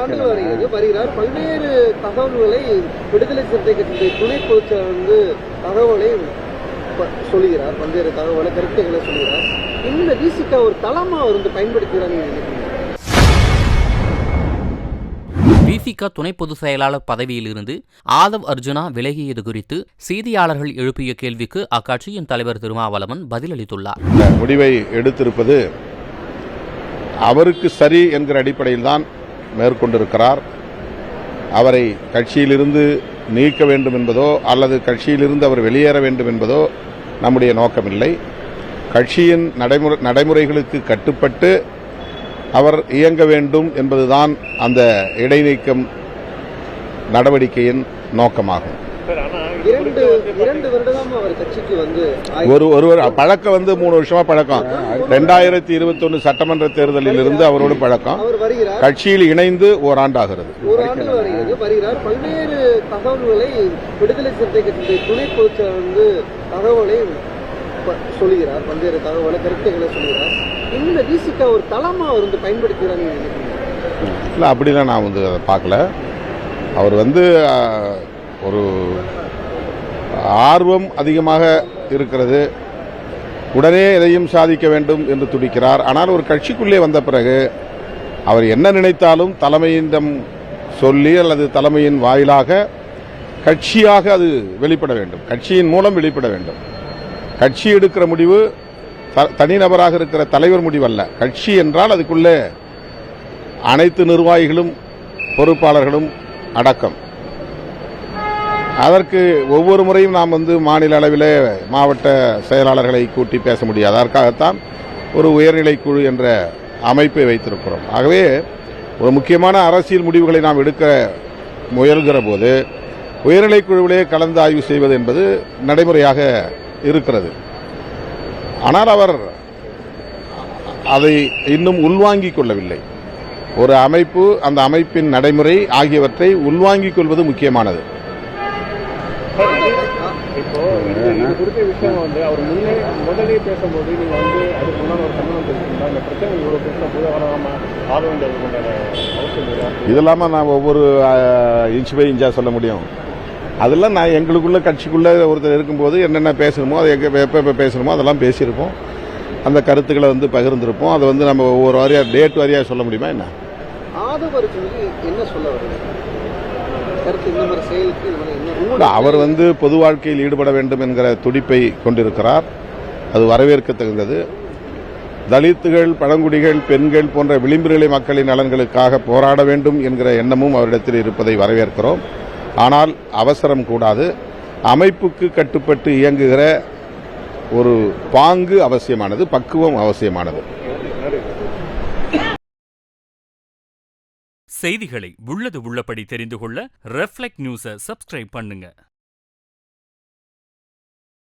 ஆண்டு வருகிறார். பல்வேறு தகவல்களை விடுதலை சிறுத்தை கட்சியுடைய துணை பொதுச்செயலாளர் தகவலை சொல்லுகிறார். பல்வேறு தகவலை கருத்துக்களை சொல்லுகிறார். இந்த விசிக ஒரு தளமா பயன்படுத்துகிறார். விசிக துணை பொதுச் செயலாளர் பதவியிலிருந்து ஆதவ் அர்ஜுனா விலகியது குறித்து செய்தியாளர்கள் எழுப்பிய கேள்விக்கு அக்கட்சியின் தலைவர் திருமாவளவன் பதிலளித்துள்ளார். முடிவை எடுத்திருப்பது அவருக்கு சரி என்கிற அடிப்படையில் தான் மேற்கொண்டிருக்கிறார். அவரை கட்சியிலிருந்து நீக்க வேண்டும் என்பதோ அல்லது கட்சியிலிருந்து அவர் வெளியேற வேண்டும் என்பதோ நம்முடைய நோக்கமில்லை. கட்சியின் நடைமுறைகளுக்கு கட்டுப்பட்டு அவர் இயங்க வேண்டும் என்பதுதான் அந்த இடைநீக்கம் நடவடிக்கையின் நோக்கமாகும். ஒரு பழக்கம் 3 வருஷமா பழக்கம். 2021 சட்டமன்ற தேர்தலில் இருந்து அவரோடு பழக்கம். கட்சியில் இணைந்து ஓராண்டு ஆகிறது. பல்வேறு தகவல்களை விடுதலை சிறுத்தை கட்சியுடைய துணை பொதுச்செயலாளர் தகவலை சொல்லுகிறார். பல்வேறு தகவலை கருத்துக்களை சொல்லுகிறார். இந்த விசிக ஒரு தளமா பயன்படுத்துகிறார். இல்லை, அப்படிலாம் நான் அதை பார்க்கல. அவர் ஒரு ஆர்வம் அதிகமாக இருக்கிறது. உடனே எதையும் சாதிக்க வேண்டும் என்று துடிக்கிறார். ஆனால் ஒரு கட்சிக்குள்ளே வந்த பிறகு அவர் என்ன நினைத்தாலும் தலைமையிடம் சொல்லி அல்லது தலைமையின் வாயிலாக கட்சியாக அது வெளிப்பட வேண்டும். கட்சியின் மூலம் வெளிப்பட வேண்டும். கட்சி எடுக்கிற முடிவு தனிநபராக இருக்கிற தலைவர் முடிவல்ல. கட்சி என்றால் அதுக்குள்ளே அனைத்து நிர்வாகிகளும் பொறுப்பாளர்களும் அடக்கம். அதற்கு ஒவ்வொரு முறையும் நாம் மாநில அளவிலே மாவட்ட செயலாளர்களை கூட்டி பேச முடியாது. அதற்காகத்தான் ஒரு உயர்நிலை குழு என்ற அமைப்பை வைத்திருக்கிறோம். ஆகவே ஒரு முக்கியமான அரசியல் முடிவுகளை நாம் எடுக்க முயல்கிற போது உயர்நிலை குழுவிலே கலந்து ஆய்வு செய்வது என்பது நடைமுறையாக இருக்கிறது. ஆனால் அவர் அதை இன்னும் உள்வாங்கிக் கொள்ளவில்லை. ஒரு அமைப்பு, அந்த அமைப்பின் நடைமுறை ஆகியவற்றை உள்வாங்கிக் கொள்வது முக்கியமானது. இப்போ இது குறித்த விஷயம் அவர் முதலே பேசும்போது நீங்க அதுக்கு முன்னாடி ஒரு சம்பளம் தெரிவிச்சிருந்தா இந்த பிரச்சனை இவ்வளவு பிரச்சனை பூதகாலமா ஆக வேண்டியது அவசியம் இதெல்லாம நான் ஒவ்வொரு இன்ச் பை இன்ச்சா சொல்ல முடியும். அதெல்லாம் நான் எங்களுக்குள்ள கட்சிக்குள்ள ஒருத்தர் இருக்கும்போது என்னென்ன பேசணுமோ அதை எப்போ பேசணுமோ அதெல்லாம் பேசியிருப்போம். அந்த கருத்துக்களை பகிர்ந்திருப்போம். அதை நம்ம ஒவ்வொரு வாரியா டேட் வாரியா சொல்ல முடியுமா என்ன? என்ன சொல்ல வருது? அவர் பொது வாழ்க்கையில் ஈடுபட வேண்டும் என்கிற துடிப்பை கொண்டிருக்கிறார். அது வரவேற்கத்தகுந்தது. தலித்துகள், பழங்குடிகள், பெண்கள் போன்ற விளிம்பு நிலை மக்களின் நலன்களுக்காக போராட வேண்டும் என்கிற எண்ணமும் அவரிடத்தில் இருப்பதை வரவேற்கிறோம். ஆனால் அவசரம் கூடாது. அமைப்புக்கு கட்டுப்பட்டு இயங்குகிற ஒரு பாங்கு அவசியமானது, பக்குவம் அவசியமானது. செய்திகளை உள்ளது உள்ளபடி தெரிந்து கொள்ள ரெஃப்ளெக்ட் நியூஸை சப்ஸ்கிரைப் பண்ணுங்க.